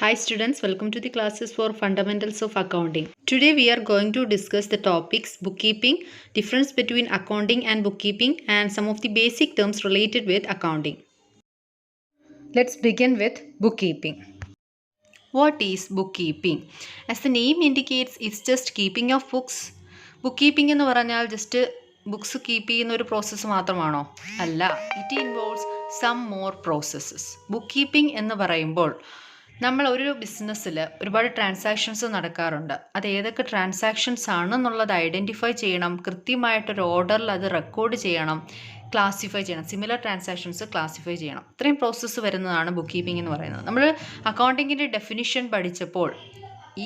Hi students, welcome to the classes for Fundamentals of Accounting. Today we are going to discuss the topics bookkeeping, difference between accounting and bookkeeping, and some of the basic terms related with accounting. Let's begin with bookkeeping. What is bookkeeping? As the name indicates, it's just keeping of books. Bookkeeping എന്ന് പറഞ്ഞാൽ just books keep ചെയ്യുന്ന ഒരു process മാത്രമാണോ? അല്ല, it involves some more processes. Book keeping എന്ന് പറയുമ്പോൾ നമ്മൾ ഒരു ബിസിനസ്സിൽ ഒരുപാട് ട്രാൻസാക്ഷൻസ് നടക്കാറുണ്ട്. അത് ഏതൊക്കെ ട്രാൻസാക്ഷൻസ് ആണെന്നുള്ളത് ഐഡൻറ്റിഫൈ ചെയ്യണം, കൃത്യമായിട്ടൊരു ഓർഡറിൽ അത് റെക്കോർഡ് ചെയ്യണം, ക്ലാസിഫൈ ചെയ്യണം, സിമിലർ ട്രാൻസാക്ഷൻസ് ക്ലാസിഫൈ ചെയ്യണം. ഇത്രയും പ്രോസസ്സ് വരുന്നതാണ് ബുക്ക് കീപ്പിംഗ് എന്ന് പറയുന്നത്. നമ്മൾ അക്കൗണ്ടിങ്ങിൻ്റെ ഡെഫിനിഷൻ പഠിച്ചപ്പോൾ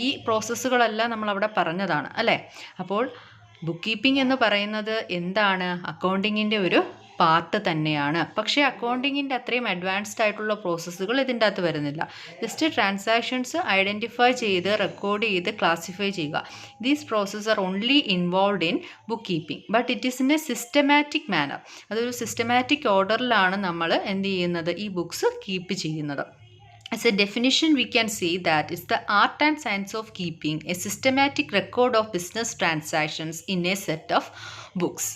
ഈ പ്രോസസ്സുകളെല്ലാം നമ്മളവിടെ പറഞ്ഞതാണ് അല്ലേ? അപ്പോൾ ബുക്ക് കീപ്പിംഗ് എന്ന് പറയുന്നത് എന്താണ്? അക്കൗണ്ടിങ്ങിൻ്റെ ഒരു പാർട്ട് തന്നെയാണ്. പക്ഷേ അക്കൗണ്ടിങ്ങിൻ്റെ അത്രയും അഡ്വാൻസ്ഡ് ആയിട്ടുള്ള പ്രോസസ്സുകൾ ഇതിൻ്റെ അകത്ത് വരുന്നില്ല. ജസ്റ്റ് ട്രാൻസാക്ഷൻസ് ഐഡൻറ്റിഫൈ ചെയ്ത് റെക്കോർഡ് ചെയ്ത് ക്ലാസിഫൈ ചെയ്യുക. These process are only involve in book keeping, but it is in A systematic manor. അതൊരു സിസ്റ്റമാറ്റിക് ഓർഡറിലാണ് നമ്മൾ എന്ത് ചെയ്യുന്നത്, ഈ ബുക്സ് കീപ്പ് ചെയ്യുന്നത്. As a definition, we can say that it's the art and science of keeping a systematic record of business transactions in a set of books.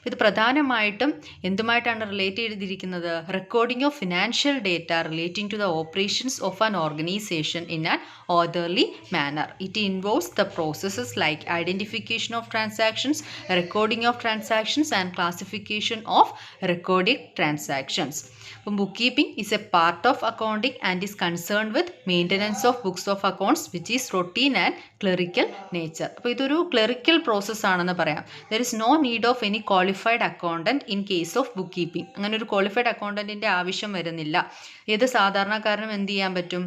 ഇത് പ്രധാനമായിട്ടും എന്തുമായിട്ടാണ് relate ചെയ്തിരിക്കുന്നത്? Recording of financial data relating to the operations of an organisation in an orderly manner. It involves the processes like identification of transactions, recording of transactions and classification of recording transactions. അപ്പം book keeping is a part of accounting and is concern with maintenance of books of accounts which is routine and clerical nature. അപ്പോൾ ഇതൊരു clerical process ആണെന്ന് പറയാം. There is no need of any qualified accountant in case of book keeping. അങ്ങനെ ഒരു qualified അക്കൗണ്ടൻറ്റിൻ്റെ ആവശ്യം വരുന്നില്ല. ഏത് സാധാരണക്കാരനും എന്ത് ചെയ്യാൻ പറ്റും?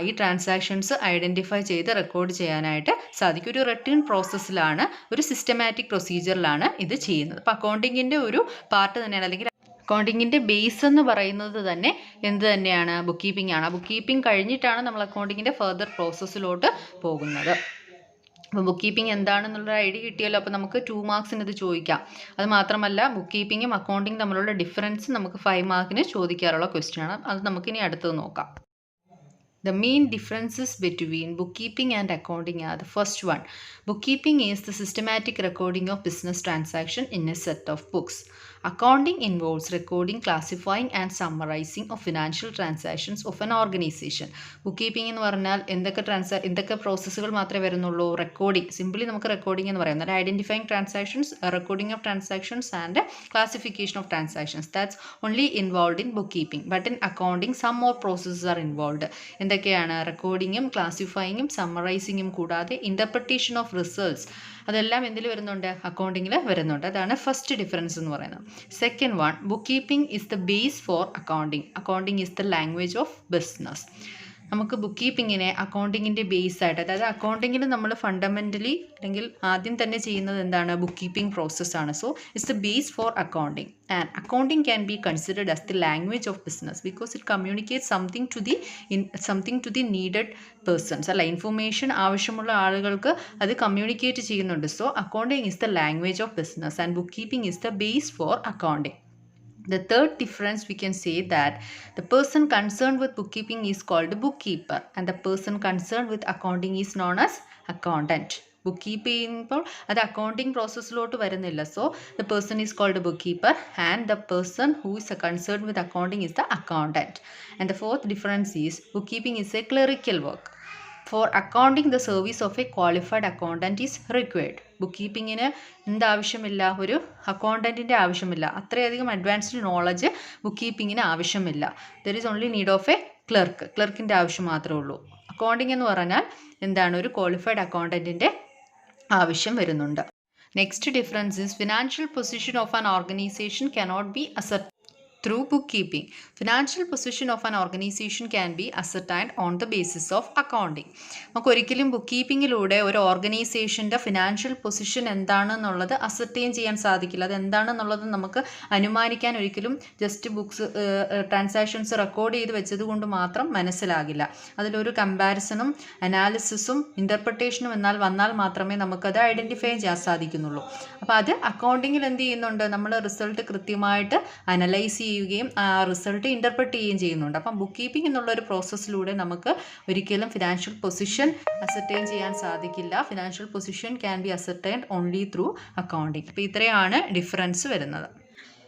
ഈ ട്രാൻസാക്ഷൻസ് ഐഡൻറ്റിഫൈ ചെയ്ത് റെക്കോർഡ് ചെയ്യാനായിട്ട് സാധിക്കും. ഒരു റൊട്ടീൻ പ്രോസസ്സിലാണ്, ഒരു സിസ്റ്റമാറ്റിക് പ്രൊസീജിയറിലാണ് ഇത് ചെയ്യുന്നത്. അപ്പോൾ അക്കൗണ്ടിങ്ങിൻ്റെ ഒരു പാർട്ട് തന്നെയാണ്, അല്ലെങ്കിൽ അക്കൗണ്ടിങ്ങിൻ്റെ ബേസ് എന്ന് പറയുന്നത് തന്നെ എന്ത് തന്നെയാണ്? ബുക്ക് കീപ്പിംഗ് ആണ്. ബുക്ക് കീപ്പിംഗ് കഴിഞ്ഞിട്ടാണ് നമ്മൾ അക്കൗണ്ടിങ്ങിൻ്റെ ഫർദർ പ്രോസസ്സിലോട്ട് പോകുന്നത്. അപ്പോൾ ബുക്ക് കീപ്പിംഗ് എന്താണെന്നുള്ളൊരു ഐഡിയ കിട്ടിയല്ലോ. അപ്പോൾ നമുക്ക് 2 മാർക്സിന് ഇത് ചോദിക്കാം. അത് മാത്രമല്ല, ബുക്ക് കീപ്പിങ്ങും അക്കൗണ്ടിങ് തമ്മിലുള്ള ഡിഫറൻസ് നമുക്ക് 5 മാർക്കിന് ചോദിക്കാറുള്ള ക്വസ്റ്റ്യൻ ആണ്. അത് നമുക്കിനി അടുത്തത് നോക്കാം. The main differences between bookkeeping and accounting are: the first one, bookkeeping is the systematic recording of business transaction in a set of books. Accounting involves recording, classifying and summarizing of financial transactions of an organization. Bookkeeping എന്ന് പറഞ്ഞാൽ എന്തൊക്കെ പ്രോസസ്സുകൾ മാത്രമേ വരുന്നുള്ളൂ? Recording, simply നമുക്ക് recording എന്ന് പറയാം. അതായത് identifying transactions, recording of transactions and classification of transactions. That's only involved in book keeping. But in accounting some more processes are involved. എന്തൊക്കെയാണ്? റെക്കോർഡിങ്ങും ക്ലാസിഫയിങ്ങും സമ്മറൈസിങ്ങും കൂടാതെ ഇൻ്റർപ്രിട്ടേഷൻ ഓഫ് റിസൾട്ട്സ്, അതെല്ലാം എന്തിൽ വരുന്നുണ്ട്? അക്കൗണ്ടിങ്ങിൽ വരുന്നുണ്ട്. അതാണ് ഫസ്റ്റ് ഡിഫറൻസ് എന്ന് പറയുന്നത്. Second one, book keeping is the base for accounting. Accounting is the language of business. നമുക്ക് ബുക്ക് കീപ്പിങ്ങിനെ അക്കൗണ്ടിങ്ങിൻ്റെ ബേസ് ആയിട്ട്, അതായത് അക്കൗണ്ടിങ്ങിൽ നമ്മൾ ഫണ്ടമെൻ്റലി അല്ലെങ്കിൽ ആദ്യം തന്നെ ചെയ്യുന്നത് എന്താണ്? ബുക്ക് കീപ്പിംഗ് പ്രോസസ്സാണ്. So it's the base for accounting. And accounting can be considered as the language of business because it communicate something to the needed persons. അല്ല, ഇൻഫർമേഷൻ ആവശ്യമുള്ള ആളുകൾക്ക് അത് കമ്മ്യൂണിക്കേറ്റ് ചെയ്യുന്നുണ്ട്. So accounting is the language of business and book keeping is the base for accounting. The third difference, we can say that the person concerned with bookkeeping is called bookkeeper and the person concerned with accounting is known as accountant. Book keep ചെയ്യുമ്പോൾ അത് accounting പ്രോസസ്സിലോട്ട് വരുന്നില്ല. So the person is called book keeper and the person who is concern with accounting is the accountant. And the fourth difference is book keeping is a clerical work. For accounting, the service of a qualified accountant is required. Book കീപ്പിങ്ങിന് എന്താവശ്യമില്ല? ഒരു അക്കൗണ്ടൻറ്റിൻ്റെ ആവശ്യമില്ല. അത്രയധികം advanced knowledge book കീപ്പിങ്ങിന് ആവശ്യമില്ല. There is only need of a ക്ലർക്കിൻ്റെ ആവശ്യം മാത്രമേ ഉള്ളൂ. അക്കൗണ്ടിങ് എന്ന് പറഞ്ഞാൽ എന്താണ്? ഒരു ക്വാളിഫൈഡ് അക്കൗണ്ടൻറ്റിൻ്റെ ആവശ്യം വരുന്നുണ്ട്. Next difference is financial position of an organisation cannot be ascertained through bookkeeping. Financial position of an organization can be ascertained on the basis of accounting. നമുക്ക് ഒരിക്കലും ബുക്ക് കീപ്പിങ്ങിലൂടെ ഒരു ഓർഗനൈസേഷൻ്റെ ഫിനാൻഷ്യൽ പൊസിഷൻ എന്താണെന്നുള്ളത് അസർട്ടൈൻ ചെയ്യാൻ സാധിക്കില്ല. അത് എന്താണെന്നുള്ളത് നമുക്ക് അനുമാനിക്കാൻ ഒരിക്കലും ജസ്റ്റ് ബുക്സ് ട്രാൻസാക്ഷൻസ് റെക്കോർഡ് ചെയ്ത് വെച്ചത് കൊണ്ട് മാത്രം മനസ്സിലാകില്ല. അതിലൊരു കമ്പാരിസണും അനാലിസിസും ഇൻ്റർപ്രിട്ടേഷനും വന്നാൽ മാത്രമേ നമുക്കത് ഐഡൻറ്റിഫൈ ചെയ്യാൻ സാധിക്കുന്നുള്ളൂ. അപ്പോൾ അത് അക്കൗണ്ടിങ്ങിൽ എന്ത് ചെയ്യുന്നുണ്ട്? നമ്മൾ റിസൾട്ട് കൃത്യമായിട്ട് അനലൈസ് ചെയ്യുകയും റിസൾട്ട് ഇൻ്റർപ്രറ്റ് ചെയ്യുകയും ചെയ്യുന്നുണ്ട്. അപ്പം ബുക്ക് കീപ്പിംഗ് എന്നുള്ള ഒരു പ്രോസസ്സിലൂടെ നമുക്ക് ഒരിക്കലും ഫിനാൻഷ്യൽ പൊസിഷൻ അസർട്ടൈൻ ചെയ്യാൻ സാധിക്കില്ല. Financial position can be ascertained only through accounting. അപ്പോൾ ഇത്രയാണ് ഡിഫറൻസ് വരുന്നത്.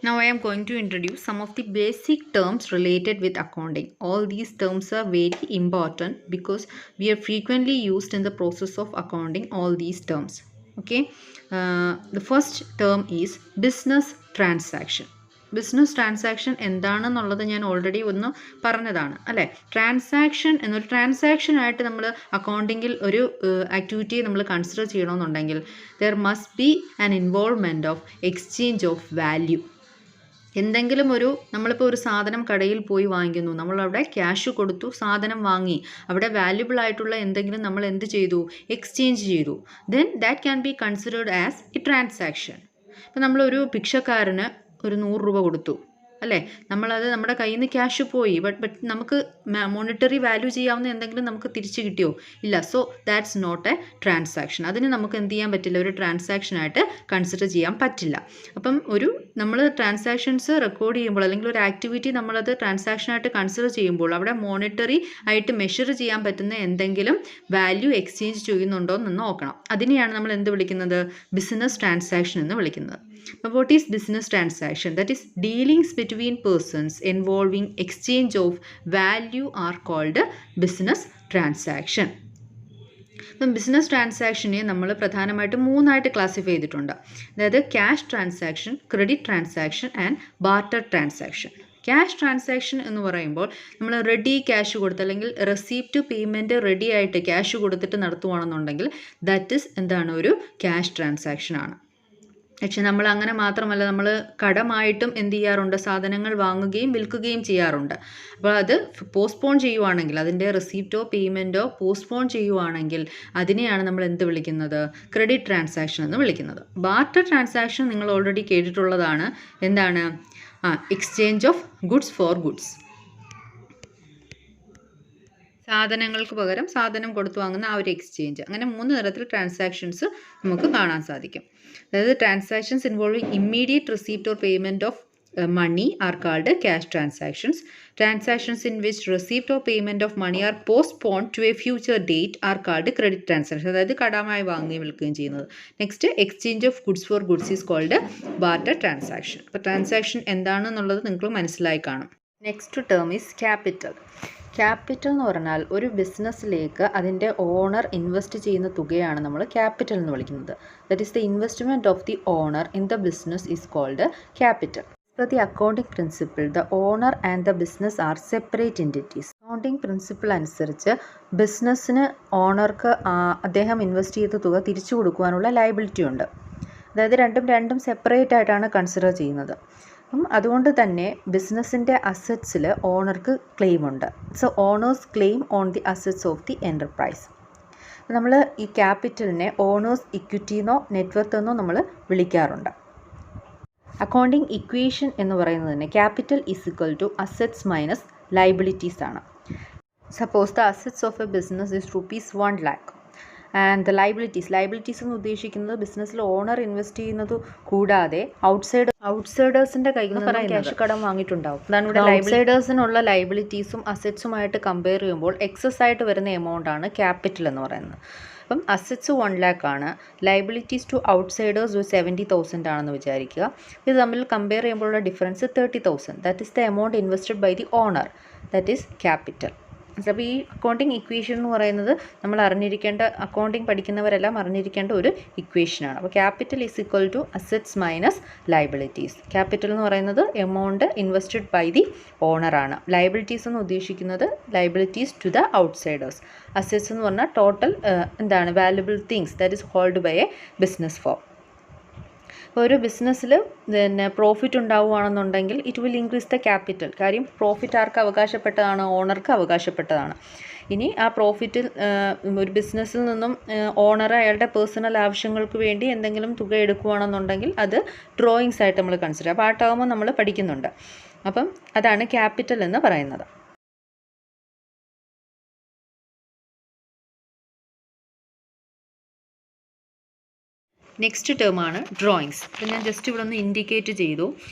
Now I am going to introduce some of the basic terms related with accounting. All these terms are very important because we are frequently used in the process of accounting all these terms. Okay, the first term is business transaction. Business transaction എന്താണെന്നുള്ളത് ഞാൻ already ഒന്ന് പറഞ്ഞതാണ് അല്ലേ. എന്നൊരു ട്രാൻസാക്ഷനായിട്ട് നമ്മൾ അക്കൗണ്ടിങ്ങിൽ ഒരു ആക്ടിവിറ്റിയെ നമ്മൾ consider ചെയ്യണമെന്നുണ്ടെങ്കിൽ there must be an involvement of exchange of value. എന്തെങ്കിലും നമ്മളിപ്പോൾ ഒരു സാധനം കടയിൽ പോയി വാങ്ങിക്കുന്നു, നമ്മളവിടെ ക്യാഷ് കൊടുത്തു സാധനം വാങ്ങി, അവിടെ വാല്യുബിൾ ആയിട്ടുള്ള എന്തെങ്കിലും നമ്മൾ എന്ത് ചെയ്തു, എക്സ്ചേഞ്ച് ചെയ്തു, then that can be considered as A transaction. ഇപ്പം നമ്മളൊരു ഭിക്ഷക്കാരന് ഒരു 100 രൂപ കൊടുത്തു അല്ലേ, നമ്മളത് നമ്മുടെ കയ്യിൽ നിന്ന് ക്യാഷ് പോയി, ബട്ട് നമുക്ക് മോണിറ്ററി വാല്യൂ ചെയ്യാവുന്ന എന്തെങ്കിലും നമുക്ക് തിരിച്ചു കിട്ടിയോ, ഇല്ല. So that's not a transaction. അതിന് നമുക്ക് എന്ത് ചെയ്യാൻ പറ്റില്ല, ഒരു ട്രാൻസാക്ഷനായിട്ട് കൺസിഡർ ചെയ്യാൻ പറ്റില്ല. അപ്പം നമ്മൾ ട്രാൻസാക്ഷൻസ് റെക്കോർഡ് ചെയ്യുമ്പോൾ അല്ലെങ്കിൽ ഒരു ആക്ടിവിറ്റി നമ്മളത് ട്രാൻസാക്ഷനായിട്ട് കൺസിഡർ ചെയ്യുമ്പോൾ അവിടെ മോണിറ്ററി ആയിട്ട് മെഷർ ചെയ്യാൻ പറ്റുന്ന എന്തെങ്കിലും വാല്യൂ എക്സ്ചേഞ്ച് ചെയ്യുന്നുണ്ടോ എന്ന് നോക്കണം. അതിനെയാണ് നമ്മൾ എന്ത് വിളിക്കുന്നത്, ബിസിനസ് ട്രാൻസാക്ഷൻ എന്ന് വിളിക്കുന്നത്. But what is business transaction? That is dealings between persons involving exchange of value are called business transaction. അപ്പം ബിസിനസ് ട്രാൻസാക്ഷനെ നമ്മൾ പ്രധാനമായിട്ടും 3 ആയിട്ട് ക്ലാസിഫൈ ചെയ്തിട്ടുണ്ട്. അതായത് cash transaction, credit transaction and barter transaction. Cash transaction എന്ന് പറയുമ്പോൾ നമ്മൾ റെഡി ക്യാഷ് കൊടുത്ത് അല്ലെങ്കിൽ റെസീപ്റ്റ് പേയ്മെൻറ്റ് റെഡി ആയിട്ട് ക്യാഷ് കൊടുത്തിട്ട് നടത്തുവാണെന്നുണ്ടെങ്കിൽ ദാറ്റ് ഈസ് എന്താണ്, ഒരു ക്യാഷ് ട്രാൻസാക്ഷൻ ആണ്. പക്ഷെ നമ്മൾ അങ്ങനെ മാത്രമല്ല, നമ്മൾ കടമായിട്ടും എന്ത് ചെയ്യാറുണ്ട്, സാധനങ്ങൾ വാങ്ങുകയും വിൽക്കുകയും ചെയ്യാറുണ്ട്. അപ്പോൾ അത് പോസ്റ്റ്പോൺ ചെയ്യുവാണെങ്കിൽ, അതിൻ്റെ റെസീപ്റ്റോ പേയ്മെൻറ്റോ പോസ്റ്റ്പോൺ ചെയ്യുവാണെങ്കിൽ അതിനെയാണ് നമ്മൾ എന്ത് വിളിക്കുന്നത്, ക്രെഡിറ്റ് ട്രാൻസാക്ഷൻ എന്ന് വിളിക്കുന്നത്. ബാർട്ടർ ട്രാൻസാക്ഷൻ നിങ്ങൾ ഓൾറെഡി കേട്ടിട്ടുള്ളതാണ്. എന്താണ്, exchange of goods for goods. സാധനങ്ങൾക്ക് പകരം സാധനം കൊടുത്തു വാങ്ങുന്ന ആ ഒരു എക്സ്ചേഞ്ച്. അങ്ങനെ 3 തരത്തിൽ ട്രാൻസാക്ഷൻസ് നമുക്ക് കാണാൻ സാധിക്കും. അതായത് transactions involving immediate receipt or payment of money are called cash transactions. Transactions in which receipt or payment of money are postponed to a future date are called credit transactions. അതായത് കടമായി വാങ്ങുകയും വിൽക്കുകയും ചെയ്യുന്നത്. Next, exchange of goods for goods is called barter transaction. അപ്പോൾ transaction എന്താണെന്നുള്ളത് നിങ്ങൾക്ക് മനസ്സിലായി കാണും. Next term is capital. Capital എന്ന് പറഞ്ഞാൽ ഒരു ബിസിനസ്സിലേക്ക് അതിൻ്റെ ഓണർ ഇൻവെസ്റ്റ് ചെയ്യുന്ന തുകയാണ് നമ്മൾ ക്യാപിറ്റൽ എന്ന് വിളിക്കുന്നത്. That is the investment of the owner in the business is called capital. For the accounting principle, the owner and the business are separate entities. Accounting principle അനുസരിച്ച് ബിസിനസ്സിന് ഓണർക്ക് അദ്ദേഹം ഇൻവെസ്റ്റ് ചെയ്ത തുക തിരിച്ചു കൊടുക്കുവാനുള്ള ലയബിലിറ്റി ഉണ്ട്. അതായത് രണ്ടും സെപ്പറേറ്റ് ആയിട്ടാണ് കൺസിഡർ ചെയ്യുന്നത്. അതുകൊണ്ട് തന്നെ ബിസിനസ്സിൻ്റെ അസറ്റ്സിൽ ഓണർക്ക് ക്ലെയിം ഉണ്ട്. So owner's claim on the assets of the enterprise. നമ്മൾ ഈ ക്യാപിറ്റലിനെ ഓണേഴ്സ് ഇക്വിറ്റി എന്നോ നെറ്റ്വർത്ത് എന്നോ നമ്മൾ വിളിക്കാറുണ്ട്. അക്കൗണ്ടിങ് ഇക്വേഷൻ എന്ന് പറയുന്നത് തന്നെ capital is equal to assets minus liabilities ആണ്. Suppose the assets of a business is ₹1 lakh and the liabilities എന്ന് ഉദ്ദേശിക്കുന്നത് ബിസിനസ്സിൽ ഓണർ ഇൻവെസ്റ്റ് ചെയ്യുന്നത് കൂടാതെ ഔട്ട്സൈഡേഴ്സിൻ്റെ കയ്യിൽ നിന്ന് ക്യാഷ് കടം വാങ്ങിയിട്ടുണ്ടാവും. അതാണ് ഇവിടെ ഔട്ട്സൈഡേഴ്സിനുള്ള ലയബിലിറ്റീസും അസറ്റ്സുമായിട്ട് കമ്പയർ ചെയ്യുമ്പോൾ എക്സസ് ആയിട്ട് വരുന്ന എമൗണ്ട് ആണ് ക്യാപിറ്റൽ എന്ന് പറയുന്നത്. അപ്പം അസറ്റ്സ് 1 lakh ആണ്, ലയബിലിറ്റീസ് ടു ഔട്ട്സൈഡേഴ്സ് 70,000 ആണെന്ന് വിചാരിക്കുക. ഇത് തമ്മിൽ കമ്പയർ ചെയ്യുമ്പോഴുള്ള difference 30,000. That is the amount invested by the owner, that is capital. അപ്പോൾ ഈ അക്കൗണ്ടിങ് ഇക്വേഷൻ എന്ന് പറയുന്നത് നമ്മൾ അറിഞ്ഞിരിക്കേണ്ട, അക്കൗണ്ടിങ് പഠിക്കുന്നവരെല്ലാം അറിഞ്ഞിരിക്കേണ്ട ഒരു ഇക്വേഷനാണ്. അപ്പോൾ capital is equal to assets minus liabilities. Capital എന്ന് പറയുന്നത് എമൗണ്ട് ഇൻവെസ്റ്റഡ് ബൈ ദി ഓണറാണ്. ലയബിലിറ്റീസ് എന്ന് ഉദ്ദേശിക്കുന്നത് liabilities to the outsiders. Assets എന്ന് പറഞ്ഞാൽ total valuable things that is hold by a business form. ഇപ്പോൾ ഒരു ബിസിനസ്സിൽ പിന്നെ പ്രോഫിറ്റ് ഉണ്ടാവുകയാണെന്നുണ്ടെങ്കിൽ it will increase the capital. കാര്യം പ്രോഫിറ്റ് ആർക്ക് അവകാശപ്പെട്ടതാണ്, ഓണർക്ക് അവകാശപ്പെട്ടതാണ്. ഇനി ആ പ്രോഫിറ്റിൽ ഒരു ബിസിനസ്സിൽ നിന്നും ഓണർ അയാളുടെ പേഴ്സണൽ ആവശ്യങ്ങൾക്ക് വേണ്ടി എന്തെങ്കിലും തുക എടുക്കുകയാണെന്നുണ്ടെങ്കിൽ അത് ഡ്രോയിങ്സ് ആയിട്ട് നമ്മൾ കൺസിഡർ. അപ്പോൾ ആ ടേം നമ്മൾ പഠിക്കുന്നുണ്ട്. അപ്പം അതാണ് ക്യാപിറ്റൽ എന്ന് പറയുന്നത്. നെക്സ്റ്റ് ടേമാണ് ഡ്രോയിങ്സ്. അപ്പോൾ ഞാൻ ജസ്റ്റ് ഇവിടെ ഒന്ന് ഇൻഡിക്കേറ്റ് ചെയ്തു.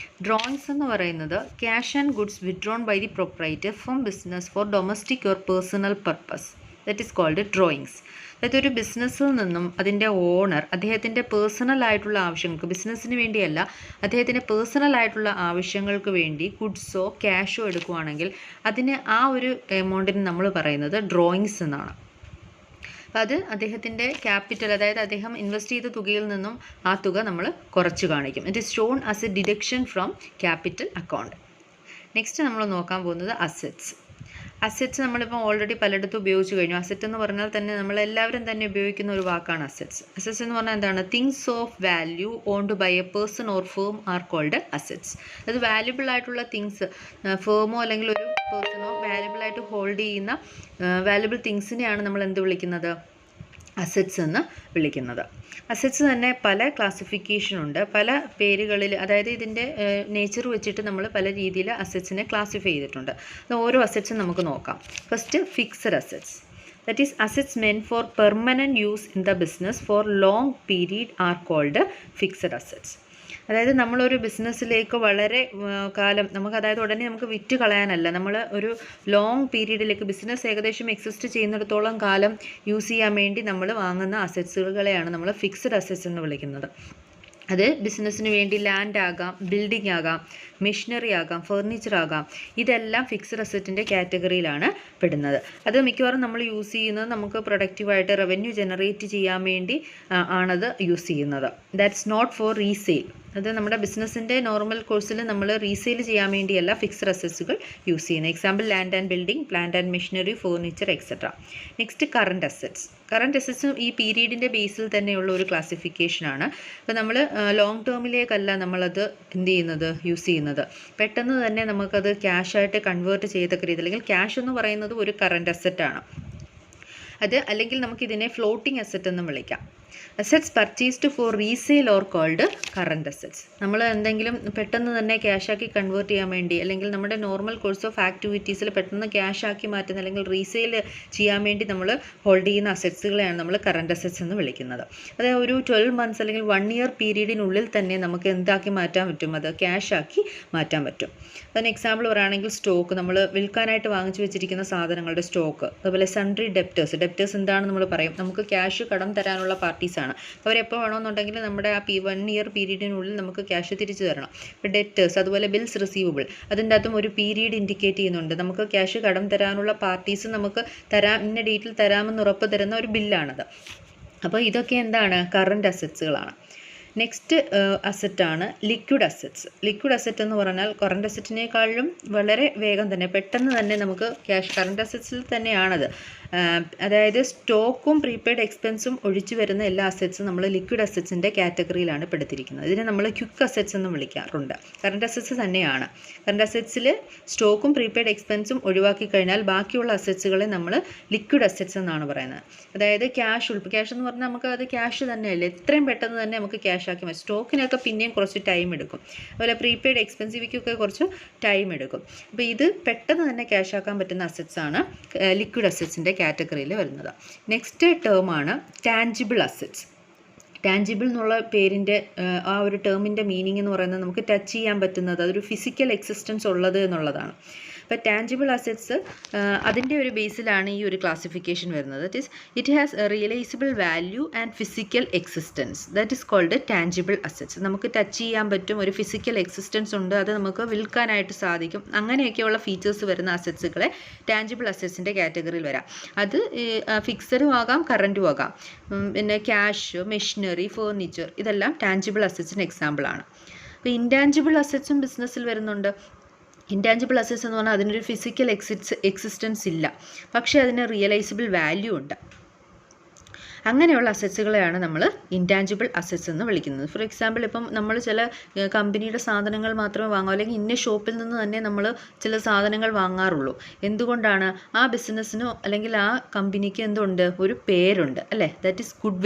ഡ്രോയിങ്സ് എന്ന് പറയുന്നത് cash and goods withdrawn by the proprietor from business for domestic or personal purpose, that is called drawings. അതായത് ഒരു ബിസിനസ്സിൽ നിന്നും അതിൻ്റെ ഓണർ അദ്ദേഹത്തിൻ്റെ പേഴ്സണൽ ആയിട്ടുള്ള ആവശ്യങ്ങൾക്ക്, ബിസിനസ്സിന് വേണ്ടിയല്ല, അദ്ദേഹത്തിൻ്റെ പേഴ്സണൽ ആയിട്ടുള്ള ആവശ്യങ്ങൾക്ക് വേണ്ടി ഗുഡ്സോ ക്യാഷോ എടുക്കുകയാണെങ്കിൽ അതിന് ആ ഒരു എമൗണ്ടിന് നമ്മൾ പറയുന്നത് ഡ്രോയിങ്സ് എന്നാണ്. അപ്പോൾ അത് അദ്ദേഹത്തിൻ്റെ ക്യാപിറ്റൽ, അതായത് അദ്ദേഹം ഇൻവെസ്റ്റ് ചെയ്ത തുകയിൽ നിന്നും ആ തുക നമ്മൾ കുറച്ച് കാണിക്കും. It is shown as A deduction from capital account. Next നമ്മൾ നോക്കാൻ പോകുന്നത് അസറ്റ്സ്. അസറ്റ്സ് നമ്മളിപ്പോൾ ഓൾറെഡി പലയിടത്തും ഉപയോഗിച്ച് കഴിഞ്ഞു. അസറ്റ് എന്ന് പറഞ്ഞാൽ തന്നെ നമ്മളെല്ലാവരും തന്നെ ഉപയോഗിക്കുന്ന ഒരു വാക്കാണ് അസറ്റ്സ്. അസറ്റ്സ് എന്ന് പറഞ്ഞാൽ എന്താണ്? Things of value owned by a person or firm are called assets. അത് വാല്യുബിൾ ആയിട്ടുള്ള തിങ്സ്, ഫേമോ അല്ലെങ്കിൽ ഒരു പേഴ്സണോ വാല്യുബിൾ ആയിട്ട് ഹോൾഡ് ചെയ്യുന്ന വാല്യുബിൾ തിങ്സിനെയാണ് നമ്മൾ എന്ത് വിളിക്കുന്നത്? അസറ്റ്സ് എന്ന് വിളിക്കുന്നത്. അസറ്റ്സ് തന്നെ പല ക്ലാസിഫിക്കേഷൻ ഉണ്ട്, പല പേരുകളിൽ, അതായത് ഇതിൻ്റെ നേച്ചർ വെച്ചിട്ട് നമ്മൾ പല രീതിയിൽ അസറ്റ്സിനെ ക്ലാസിഫൈ ചെയ്തിട്ടുണ്ട്. ഓരോ അസറ്റ്സും നമുക്ക് നോക്കാം. First, fixed assets. That is, assets meant for permanent use in the business for long period are called fixed assets. അതായത് നമ്മളൊരു ബിസിനസ്സിലേക്ക് വളരെ കാലം അതായത് ഉടനെ നമുക്ക് വിറ്റ് കളയാനല്ല, നമ്മൾ ഒരു ലോങ് പീരീഡിലേക്ക് ബിസിനസ് ഏകദേശം എക്സിസ്റ്റ് ചെയ്യുന്നിടത്തോളം കാലം യൂസ് ചെയ്യാൻ വേണ്ടി നമ്മൾ വാങ്ങുന്ന അസറ്റ്സുകളെയാണ് നമ്മൾ ഫിക്സഡ് അസറ്റ്സ് എന്ന് വിളിക്കുന്നത്. അത് ബിസിനസ്സിന് വേണ്ടി ലാൻഡ് ആകാം, ബിൽഡിംഗ് ആകാം, മെഷീനറി ആകാം, ഫർണിച്ചർ ആകാം. ഇതെല്ലാം ഫിക്സഡ് അസറ്റിൻ്റെ കാറ്റഗറിയിലാണ് പെടുന്നത്. അത് മിക്കവാറും നമ്മൾ യൂസ് ചെയ്യുന്നത് നമുക്ക് പ്രൊഡക്റ്റീവായിട്ട് റവന്യൂ ജനറേറ്റ് ചെയ്യാൻ വേണ്ടി ആണത് യൂസ് ചെയ്യുന്നത്. That's not for resale. അത് നമ്മുടെ ബിസിനസ്സിൻ്റെ നോർമൽ കോഴ്സിൽ നമ്മൾ റീസെയിൽ ചെയ്യാൻ വേണ്ടിയല്ല ഫിക്സഡ് അസറ്റ്സുകൾ യൂസ് ചെയ്യുന്നത്. Example, land and building, plant and machinery, furniture, etcetera. Next, current assets. Current അസറ്റ്സും ഈ പീരീഡിൻ്റെ ബേസിൽ തന്നെയുള്ള ഒരു ക്ലാസിഫിക്കേഷനാണ്. അപ്പോൾ നമ്മൾ ലോങ് ടേമിലേക്കല്ല നമ്മളത് എന്ത് ചെയ്യുന്നത്, യൂസ് ചെയ്യുന്നത്. പെട്ടെന്ന് തന്നെ നമുക്കത് ക്യാഷായിട്ട് കൺവേർട്ട് ചെയ്തൊക്കെ രീതി, അല്ലെങ്കിൽ ക്യാഷ് എന്ന് പറയുന്നത് ഒരു കറണ്ട് അസറ്റാണ് അത്. അല്ലെങ്കിൽ നമുക്കിതിനെ ഫ്ലോട്ടിംഗ് അസറ്റ് എന്ന് വിളിക്കാം. Assets purchased for resale or called current assets. നമ്മൾ എന്തെങ്കിലും പെട്ടെന്ന് തന്നെ ക്യാഷാക്കി കൺവേർട്ട് ചെയ്യാൻ വേണ്ടി, അല്ലെങ്കിൽ നമ്മുടെ നോർമൽ കോഴ്സ് ഓഫ് ആക്ടിവിറ്റീസിൽ പെട്ടെന്ന് ക്യാഷാക്കി മാറ്റുന്ന അല്ലെങ്കിൽ റീസെയിൽ ചെയ്യാൻ വേണ്ടി നമ്മൾ ഹോൾഡ് ചെയ്യുന്ന അസറ്റ്സുകളെയാണ് നമ്മൾ കറണ്ട് അസറ്റ്സ് എന്ന് വിളിക്കുന്നത്. അതായത് ഒരു 12 months അല്ലെങ്കിൽ 1 year പീരീഡിനുള്ളിൽ തന്നെ നമുക്ക് എന്താക്കി മാറ്റാൻ പറ്റും? അത് ക്യാഷാക്കി മാറ്റാൻ പറ്റും. അതിന് എക്സാമ്പിൾ പറയുകയാണെങ്കിൽ സ്റ്റോക്ക്, നമ്മൾ വിൽക്കാനായിട്ട് വാങ്ങിച്ചു വെച്ചിരിക്കുന്ന സാധനങ്ങളുടെ സ്റ്റോക്ക്. അതുപോലെ സൺട്രി ഡെപ്റ്റേഴ്സ്. ഡെപ്റ്റേഴ്സ് എന്താണെന്ന് നമ്മൾ പറയും, നമുക്ക് ക്യാഷ് കടം തരാനുള്ള പാർട്ടീസാണ്. അവരെപ്പോൾ വേണമെന്നുണ്ടെങ്കിൽ നമ്മുടെ ആ 1 year പീരീഡിനുള്ളിൽ നമുക്ക് ക്യാഷ് തിരിച്ചു തരണം. ഇപ്പോൾ ഡെപ്റ്റേഴ്സ്, അതുപോലെ ബിൽസ് റിസീവബിൾ, അതിൻ്റെ അകത്തും ഒരു പീരീഡ് ഇൻഡിക്കേറ്റ് ചെയ്യുന്നുണ്ട്. നമുക്ക് ക്യാഷ് കടം തരാനുള്ള പാർട്ടീസ് നമുക്ക് ഇന്ന ഡേറ്റിൽ തരാമെന്ന് ഉറപ്പ് തരുന്ന ഒരു ബില്ലാണത്. അപ്പോൾ ഇതൊക്കെ എന്താണ്? കറണ്ട് അസറ്റ്സുകളാണ്. നെക്സ്റ്റ് അസറ്റാണ് ലിക്വിഡ് അസറ്റ്സ്. ലിക്വിഡ് അസറ്റ് എന്ന് പറഞ്ഞാൽ കറണ്ട് അസറ്റിനേക്കാളും വളരെ വേഗം തന്നെ പെട്ടെന്ന് തന്നെ നമുക്ക് ക്യാഷ്, കറണ്ട് അസറ്റ്സിൽ തന്നെയാണത്. അതായത് സ്റ്റോക്കും പ്രീപെയ്ഡ് എക്സ്പെൻസും ഒഴിച്ചു വരുന്ന എല്ലാ അസറ്റ്സും നമ്മൾ ലിക്വിഡ് അസറ്റ്സിൻ്റെ കാറ്റഗറിയിലാണ് പെടുത്തിയിരിക്കുന്നത്. ഇതിനെ നമ്മൾ ക്വിക്ക് അസറ്റ്സ് എന്ന് വിളിക്കാറുണ്ട്. കറണ്ട് അസറ്റ്സ് തന്നെയാണ്. കറണ്ട് അസറ്റ്സിൽ സ്റ്റോക്കും പ്രീപെയ്ഡ് എക്സ്പെൻസും ഒഴിവാക്കി കഴിഞ്ഞാൽ ബാക്കിയുള്ള അസറ്റ്സുകളെ നമ്മൾ ലിക്വിഡ് അസറ്റ്സ് എന്നാണ് പറയുന്നത്. അതായത് ക്യാഷ് എന്ന് പറഞ്ഞാൽ നമുക്ക് അത് ക്യാഷ് തന്നെയല്ലേ, എത്രയും പെട്ടെന്ന് തന്നെ നമുക്ക് ക്യാഷ് ആക്കി മാറ്റും. സ്റ്റോക്കിനൊക്കെ പിന്നെയും കുറച്ച് ടൈം എടുക്കും. അതുപോലെ പ്രീപെയ്ഡ് എക്സ്പെൻസീവിക്കൊക്കെ കുറച്ച് ടൈം എടുക്കും. അപ്പോൾ ഇത് പെട്ടെന്ന് തന്നെ ക്യാഷ് ആക്കാൻ പറ്റുന്ന അസറ്റ്സ് ആണ് ലിക്വിഡ് അസറ്റ്സിൻ്റെ കാറ്റഗറിയിൽ വരുന്നത്. നെക്സ്റ്റ് ടേമാണ് ടാഞ്ചിബിൾ അസറ്റ്സ്. ടാഞ്ചിബിൾ എന്നുള്ള പേരിൻ്റെ ആ ഒരു ടേമിൻ്റെ മീനിങ് എന്ന് പറയുന്നത് നമുക്ക് ടച്ച് ചെയ്യാൻ പറ്റുന്നത്, അതൊരു ഫിസിക്കൽ എക്സിസ്റ്റൻസ് ഉള്ളത് എന്നുള്ളതാണ്. അപ്പോൾ ടാഞ്ചിബിൾ അസറ്റ്സ് അതിൻ്റെ ഒരു ബേസിലാണ് ഈ ഒരു ക്ലാസിഫിക്കേഷൻ വരുന്നത്. That is it has a realisable value and physical existence, that is called tangible assets. നമുക്ക് ടച്ച് ചെയ്യാൻ പറ്റും, ഒരു ഫിസിക്കൽ എക്സിസ്റ്റൻസ് ഉണ്ട്, അത് നമുക്ക് വിൽക്കാനായിട്ട് സാധിക്കും. അങ്ങനെയൊക്കെയുള്ള ഫീച്ചേഴ്സ് വരുന്ന അസറ്റ്സുകളെ ടാഞ്ചിബിൾ അസറ്റ്സിൻ്റെ കാറ്റഗറിയിൽ വരാം. അത് ഫിക്സഡും ആകാം, കറൻറ്റും ആകാം. പിന്നെ ക്യാഷ്, മെഷീനറി, ഫർണിച്ചർ, ഇതെല്ലാം ടാഞ്ചിബിൾ അസറ്റ്സിന് എക്സാമ്പിളാണ്. അപ്പോൾ ഇൻടാഞ്ചിബിൾ അസറ്റ്സും ബിസിനസ്സിൽ വരുന്നുണ്ട്. ഇൻടാഞ്ചിബിൾ അസറ്റ്സ് എന്ന് പറഞ്ഞാൽ അതിനൊരു ഫിസിക്കൽ എക്സിസ്റ്റൻസ് ഇല്ല, പക്ഷേ അതിന് റിയലൈസബിൾ വാല്യൂ ഉണ്ട്. അങ്ങനെയുള്ള അസറ്റ്സുകളെയാണ് നമ്മൾ ഇൻടാഞ്ചിബിൾ അസറ്റ്സ് എന്ന് വിളിക്കുന്നത്. ഫോർ എക്സാമ്പിൾ, ഇപ്പം നമ്മൾ ചില കമ്പനിയുടെ സാധനങ്ങൾ മാത്രമേ വാങ്ങൂ, അല്ലെങ്കിൽ ഇന്ന ഷോപ്പിൽ നിന്ന് തന്നെ നമ്മൾ ചില സാധനങ്ങൾ വാങ്ങാറുള്ളൂ. എന്തുകൊണ്ടാണ്? ആ ബിസിനസ്സിനോ അല്ലെങ്കിൽ ആ കമ്പനിക്ക് എന്തുണ്ട്? ഒരു പേരുണ്ട് അല്ലേ? ദാറ്റ് ഈസ് ഗുഡ്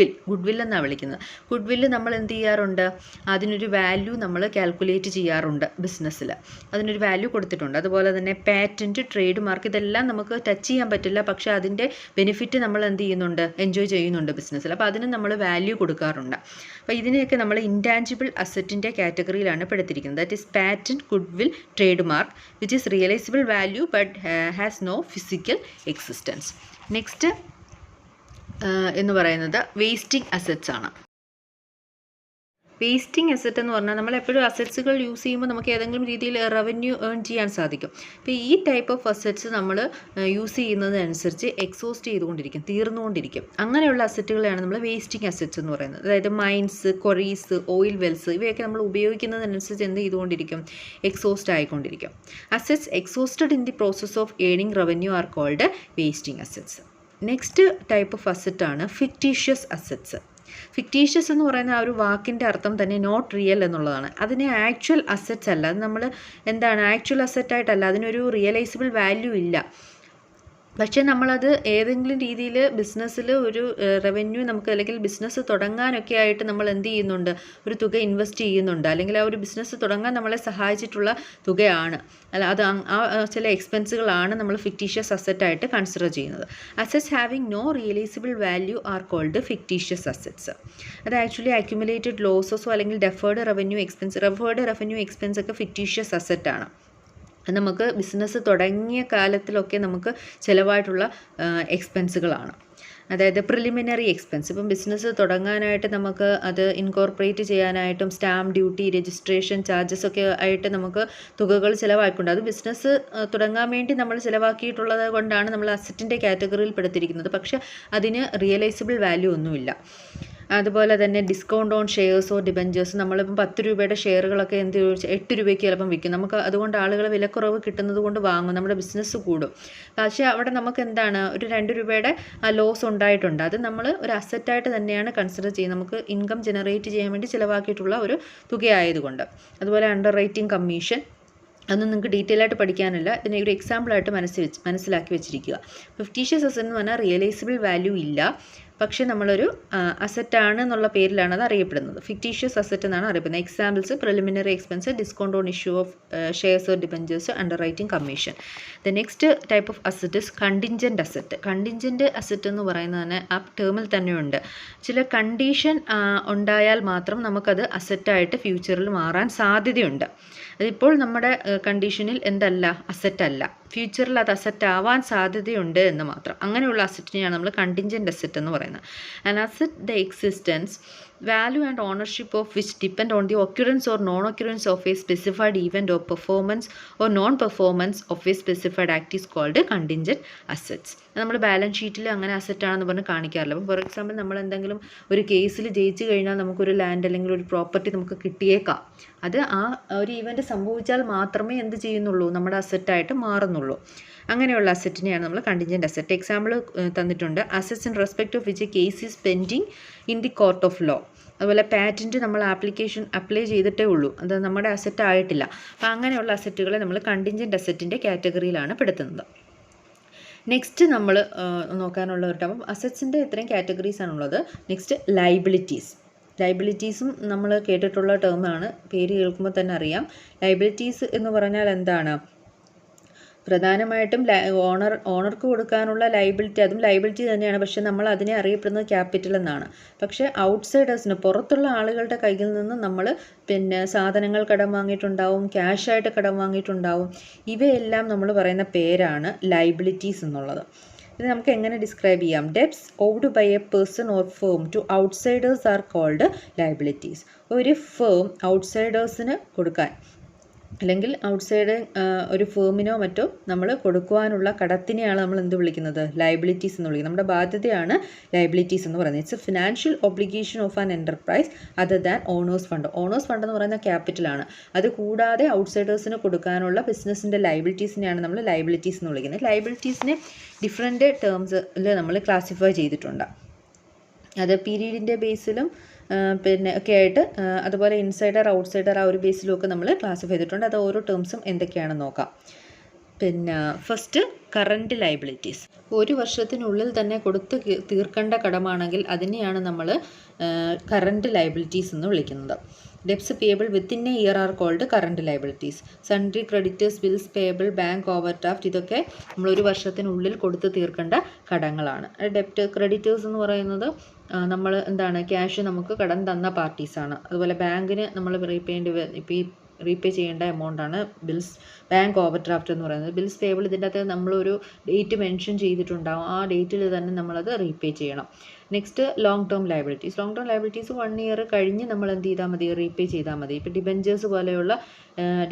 വിൽ എന്നാണ് വിളിക്കുന്നത്. ഗുഡ് വില്ല് നമ്മൾ എന്ത് ചെയ്യാറുണ്ട്? അതിനൊരു വാല്യൂ നമ്മൾ കാൽക്കുലേറ്റ് ചെയ്യാറുണ്ട്. ബിസിനസ്സിൽ അതിനൊരു വാല്യൂ കൊടുത്തിട്ടുണ്ട്. അതുപോലെ തന്നെ പാറ്റൻറ്റ്, ട്രേഡ് മാർക്ക്, ഇതെല്ലാം നമുക്ക് ടച്ച് ചെയ്യാൻ പറ്റില്ല, പക്ഷേ അതിൻ്റെ ബെനിഫിറ്റ് നമ്മൾ എന്ത് ചെയ്യുന്നുണ്ട്? എൻജോയ് ചെയ്യുന്നുണ്ട്. ചെയ്യുന്നുണ്ട് ബിസിനസ്സിൽ. അപ്പോൾ അതിന് നമ്മൾ വാല്യൂ കൊടുക്കാറുണ്ട്. അപ്പോൾ ഇതിനെയൊക്കെ നമ്മൾ ഇൻടാഞ്ചിബിൾ അസറ്റിൻ്റെ കാറ്റഗറിയിലാണ് പെടുത്തിയിരിക്കുന്നത്. That is patent, goodwill, trademark which is realisable value but has no physical existence. Next എന്ന് പറയുന്നത് വേസ്റ്റിംഗ് അസറ്റ്സ് ആണ്. വേസ്റ്റിംഗ് അസറ്റ് എന്ന് പറഞ്ഞാൽ നമ്മൾ എപ്പോഴും അസറ്റ്സുകൾ യൂസ് ചെയ്യുമ്പോൾ നമുക്ക് ഏതെങ്കിലും രീതിയിൽ റവന്യൂ ഏൺ ചെയ്യാൻ സാധിക്കും. അപ്പോൾ ഈ ടൈപ്പ് ഓഫ് അസറ്റ്സ് നമ്മൾ യൂസ് ചെയ്യുന്നതനുസരിച്ച് എക്സോസ്റ്റ് ചെയ്തുകൊണ്ടിരിക്കും, തീർന്നുകൊണ്ടിരിക്കും. അങ്ങനെയുള്ള അസറ്റുകളെയാണ് നമ്മൾ വേസ്റ്റിംഗ് അസറ്റ്സ് എന്ന് പറയുന്നത്. അതായത് മൈൻസ്, ക്വറീസ്, ഓയിൽ വെൽസ് ഇവയൊക്കെ നമ്മൾ ഉപയോഗിക്കുന്നതനുസരിച്ച് എന്ത് ചെയ്തുകൊണ്ടിരിക്കും, എക്സോസ്റ്റ് ആയിക്കൊണ്ടിരിക്കും. Assets exhausted in the process of earning revenue are called wasting assets. Next type of അസറ്റാണ് ഫിക്റ്റീഷ്യസ് അസറ്റ്സ്. ഫിക്റ്റീഷ്യസ് എന്ന് പറയുന്ന ആ ഒരു വാക്കിൻ്റെ അർത്ഥം തന്നെ നോട്ട് റിയൽ എന്നുള്ളതാണ്. അതിന് ആക്ച്വൽ അസറ്റ്സ് അല്ല, അത് നമ്മൾ എന്താണ് ആക്ച്വൽ അസറ്റായിട്ടല്ല, അതിനൊരു റിയലൈസബിൾ വാല്യൂ ഇല്ല. പക്ഷേ നമ്മളത് ഏതെങ്കിലും രീതിയിൽ ബിസിനസ്സിൽ ഒരു റവന്യൂ നമുക്ക് അല്ലെങ്കിൽ ബിസിനസ് തുടങ്ങാനൊക്കെ ആയിട്ട് നമ്മൾ എന്ത് ചെയ്യുന്നുണ്ട്, ഒരു തുക ഇൻവെസ്റ്റ് ചെയ്യുന്നുണ്ട്, അല്ലെങ്കിൽ ആ ഒരു ബിസിനസ് തുടങ്ങാൻ നമ്മളെ സഹായിച്ചിട്ടുള്ള തുകയാണ്, അല്ല അത് ആ ചില എക്സ്പെൻസുകളാണ് നമ്മൾ ഫിക്റ്റീഷ്യസ് അസറ്റായിട്ട് കൺസിഡർ ചെയ്യുന്നത്. Assets having no realisable value are called fictitious assets. അത് ആക്ച്വലി അക്യുമുലേറ്റഡ് ലോസസോ അല്ലെങ്കിൽ ഡെഫേർഡ് റവന്യൂ എക്സ്പെൻസ് ഒക്കെ ഫിക്റ്റീഷ്യസ് അസറ്റാണ്. നമുക്ക് ബിസിനസ് തുടങ്ങിയ കാലത്തിലൊക്കെ നമുക്ക് ചിലവായിട്ടുള്ള എക്സ്പെൻസുകളാണ്. അതായത് പ്രിലിമിനറി എക്സ്പെൻസ്. ഇപ്പം ബിസിനസ് തുടങ്ങാനായിട്ട് നമുക്ക് അത് ഇൻകോർപ്പറേറ്റ് ചെയ്യാനായിട്ടും സ്റ്റാമ്പ് ഡ്യൂട്ടി, രജിസ്ട്രേഷൻ ചാർജസ് ഒക്കെ ആയിട്ട് നമുക്ക് തുകകൾ ചിലവായിക്കൊണ്ട് അത് ബിസിനസ് തുടങ്ങാൻ വേണ്ടി നമ്മൾ ചിലവാക്കിയിട്ടുള്ളത് കൊണ്ടാണ് നമ്മൾ അസറ്റിൻ്റെ കാറ്റഗറിയിൽ പെടുത്തിയിരിക്കുന്നത്. പക്ഷേ അതിന് റിയലൈസബിൾ വാല്യൂ ഒന്നുമില്ല. അതുപോലെ തന്നെ ഡിസ്കൗണ്ട് ഓൺ ഷെയർസോ ഡിബഞ്ചേഴ്സ്, നമ്മളിപ്പം 10 രൂപയുടെ ഷെയറുകളൊക്കെ എന്ത് 8 രൂപയ്ക്ക് ചിലപ്പം വിൽക്കും. നമുക്ക് അതുകൊണ്ട് ആളുകൾ വിലക്കുറവ് കിട്ടുന്നത് കൊണ്ട് വാങ്ങും, നമ്മുടെ ബിസിനസ് കൂടും. പക്ഷേ അവിടെ നമുക്ക് എന്താണ് ഒരു 2 രൂപയുടെ ലോസ് ഉണ്ടായിട്ടുണ്ട്. അത് നമ്മൾ ഒരു അസറ്റായിട്ട് തന്നെയാണ് കൺസിഡർ ചെയ്യുന്നത്, നമുക്ക് ഇൻകം ജനറേറ്റ് ചെയ്യാൻ വേണ്ടി ചിലവാക്കിയിട്ടുള്ള ഒരു തുകയായതുകൊണ്ട്. അതുപോലെ അണ്ടർ റൈറ്റിംഗ് കമ്മീഷൻ, അതൊന്നും നിങ്ങൾക്ക് ഡീറ്റെയിൽ ആയിട്ട് പഠിക്കാനില്ല, ഇതിനെ ഒരു എക്സാമ്പിളായിട്ട് മനസ്സിലാക്കി വെച്ചിരിക്കുക. ഫിക്റ്റീഷ്യസ് അസറ്റ് എന്ന് പറഞ്ഞാൽ റിയലൈസബിൾ വാല്യൂ ഇല്ല, പക്ഷേ നമ്മളൊരു അസറ്റാണ് എന്നുള്ള പേരിലാണ് അത് അറിയപ്പെടുന്നത്. ഫിക്റ്റീഷ്യസ് അസറ്റ് എന്നാണ് അറിയപ്പെടുന്നത്. Examples preliminary expense, discount on issue of shares or debentures, under writing commission. The next type of asset is contingent asset. Contingent asset എന്ന് പറയുന്നത് തന്നെ ആ ടേമിൽ തന്നെയുണ്ട്. ചില കണ്ടീഷൻ ഉണ്ടായാൽ മാത്രം നമുക്കത് അസറ്റായിട്ട് ഫ്യൂച്ചറിൽ മാറാൻ സാധ്യതയുണ്ട്. അതിപ്പോൾ നമ്മുടെ കണ്ടീഷനിൽ എന്തല്ല, അസറ്റല്ല, ഫ്യൂച്ചറിൽ അത് അസറ്റ് ആവാൻ സാധ്യതയുണ്ട് എന്ന് മാത്രം. അങ്ങനെയുള്ള അസറ്റിനെയാണ് നമ്മൾ കണ്ടിൻജൻറ്റ് അസറ്റ് എന്ന് പറയുന്നത്. And asset the existence, value and ownership of which depend on the occurrence or non-occurrence of a specified event or performance or non-performance of a specified act is called contingent assets. നമ്മൾ balance ഷീറ്റിൽ അങ്ങനെ അസറ്റാണെന്ന് പറഞ്ഞ് കാണിക്കാറില്ല. അപ്പോൾ for example നമ്മൾ എന്തെങ്കിലും ഒരു കേസിൽ ജയിച്ചു കഴിഞ്ഞാൽ നമുക്കൊരു ലാൻഡ് അല്ലെങ്കിൽ ഒരു പ്രോപ്പർട്ടി നമുക്ക് കിട്ടിയേക്കാം. അത് ആ ഒരു ഇവൻ്റ് സംഭവിച്ചാൽ മാത്രമേ എന്ത് ചെയ്യുന്നുള്ളൂ, നമ്മുടെ അസറ്റായിട്ട് മാറുന്നുള്ളൂ. അങ്ങനെയുള്ള അസറ്റിനെയാണ് നമ്മൾ കണ്ടിൻജൻറ്റ് അസറ്റ്. എക്സാമ്പിൾ തന്നിട്ടുണ്ട്. Assets in respect of which a case is pending in the court of law. അതുപോലെ പാറ്റൻറ്റ് നമ്മൾ അപ്ലൈ ചെയ്തിട്ടേ ഉള്ളൂ, അത് നമ്മുടെ അസറ്റ് ആയിട്ടില്ല. അപ്പോൾ അങ്ങനെയുള്ള അസറ്റുകളെ നമ്മൾ കണ്ടിൻജൻറ്റ് അസറ്റിൻ്റെ കാറ്റഗറിയിലാണ് പെടുത്തുന്നത്. നെക്സ്റ്റ് നമ്മൾ നോക്കാനുള്ള ഒരു ടൈം അസറ്റ്സിൻ്റെ ഇത്രയും കാറ്റഗറീസാണുള്ളത്. Next liabilities. ലൈബിലിറ്റീസും നമ്മൾ കേട്ടിട്ടുള്ള ടേമാണ്, പേര് കേൾക്കുമ്പോൾ തന്നെ അറിയാം. ലൈബിലിറ്റീസ് എന്ന് പറഞ്ഞാൽ എന്താണ്, പ്രധാനമായിട്ടും ഓണർക്ക് കൊടുക്കാനുള്ള ലൈബിലിറ്റി, അതും ലൈബിലിറ്റി തന്നെയാണ്. പക്ഷേ നമ്മൾ അതിനെ അറിയപ്പെടുന്നത് ക്യാപിറ്റൽ എന്നാണ്. പക്ഷേ ഔട്ട്സൈഡേഴ്സിന്, പുറത്തുള്ള ആളുകളുടെ കയ്യിൽ നിന്ന് നമ്മൾ സാധനങ്ങൾ കടം വാങ്ങിയിട്ടുണ്ടാവും, ക്യാഷായിട്ട് കടം വാങ്ങിയിട്ടുണ്ടാവും. ഇവയെല്ലാം നമ്മൾ പറയുന്ന പേരാണ് ലൈബിലിറ്റീസ് എന്നുള്ളത്. ഇത് നമുക്ക് എങ്ങനെ ഡിസ്ക്രൈബ് ചെയ്യാം? Debts owed by a person or firm to outsiders are called liabilities. ഒരു ഫേം ഔട്ട്സൈഡേഴ്സിന് കൊടുക്കാൻ, അല്ലെങ്കിൽ ഔട്ട്സൈഡ് ഒരു ഫേമിനോ മറ്റോ നമ്മൾ കൊടുക്കുവാനുള്ള കടത്തിനെയാണ് നമ്മൾ എന്ത് വിളിക്കുന്നത്, ലൈബിലിറ്റീസ് എന്ന് വിളിക്കുന്നത്. നമ്മുടെ ബാധ്യതയാണ് ലൈബിലിറ്റീസ് എന്ന് പറയുന്നത്. It's a financial obligation of an enterprise other than owners fund. Owners fund എന്ന് പറയുന്ന ക്യാപിറ്റലാണ്. അത് കൂടാതെ ഔട്ട്സൈഡേഴ്സിന് കൊടുക്കാനുള്ള ബിസിനസ്സിൻ്റെ ലൈബിലിറ്റീസിനെയാണ് നമ്മൾ ലൈബിലിറ്റീസ് എന്ന് വിളിക്കുന്നത്. ലൈബിലിറ്റീസിനെ ഡിഫറെൻറ്റ് ടേംസിൽ നമ്മൾ ക്ലാസിഫൈ ചെയ്തിട്ടുണ്ട്. അത് പീരീഡിൻ്റെ ബേസിലും ഒക്കെ ആയിട്ട്, അതുപോലെ ഇൻസൈഡർ ഔട്ട്സൈഡർ ആ ഒരു ബേസിലും ഒക്കെ നമ്മൾ ക്ലാസിഫൈ ചെയ്തിട്ടുണ്ട്. അത് ഓരോ ടേംസും എന്തൊക്കെയാണെന്ന് നോക്കാം. First current liabilities. ഒരു വർഷത്തിനുള്ളിൽ തന്നെ കൊടുത്ത് തീർക്കേണ്ട കടമാണെങ്കിൽ അതിനെയാണ് നമ്മൾ കറൻറ്റ് ലൈബിലിറ്റീസ് എന്ന് വിളിക്കുന്നത്. Debts payable within a year are called current liabilities. Sundry creditors, bills payable, bank overdraft, ഇതൊക്കെ നമ്മൾ ഒരു വർഷത്തിനുള്ളിൽ കൊടുത്ത് തീർക്കേണ്ട കടങ്ങളാണ്. ഡെപ്റ്റ് ക്രെഡിറ്റേഴ്സ് എന്ന് പറയുന്നത് നമ്മൾ എന്താണ്, ക്യാഷ് നമുക്ക് കടം തന്ന പാർട്ടീസാണ്. അതുപോലെ ബാങ്കിന് നമ്മൾ റീപേ ചെയ്യേണ്ട എമൗണ്ടാണ് ബിൽസ്, ബാങ്ക് ഓവർ ഡ്രാഫ്റ്റ് എന്ന് പറയുന്നത്. ബിൽസ് പേയബിൾ, ഇതിൻ്റെ അകത്ത് നമ്മളൊരു ഡേറ്റ് മെൻഷൻ ചെയ്തിട്ടുണ്ടാകും, ആ ഡേറ്റിൽ തന്നെ നമ്മളത് റീപേ ചെയ്യണം. Next long term liabilities. Long term liabilities 1 year കഴിഞ്ഞ് നമ്മൾ എന്ത് ചെയ്താൽ മതി, റീപേ ചെയ്താൽ മതി. ഇപ്പോൾ ഡിബെഞ്ചേഴ്സ് പോലെയുള്ള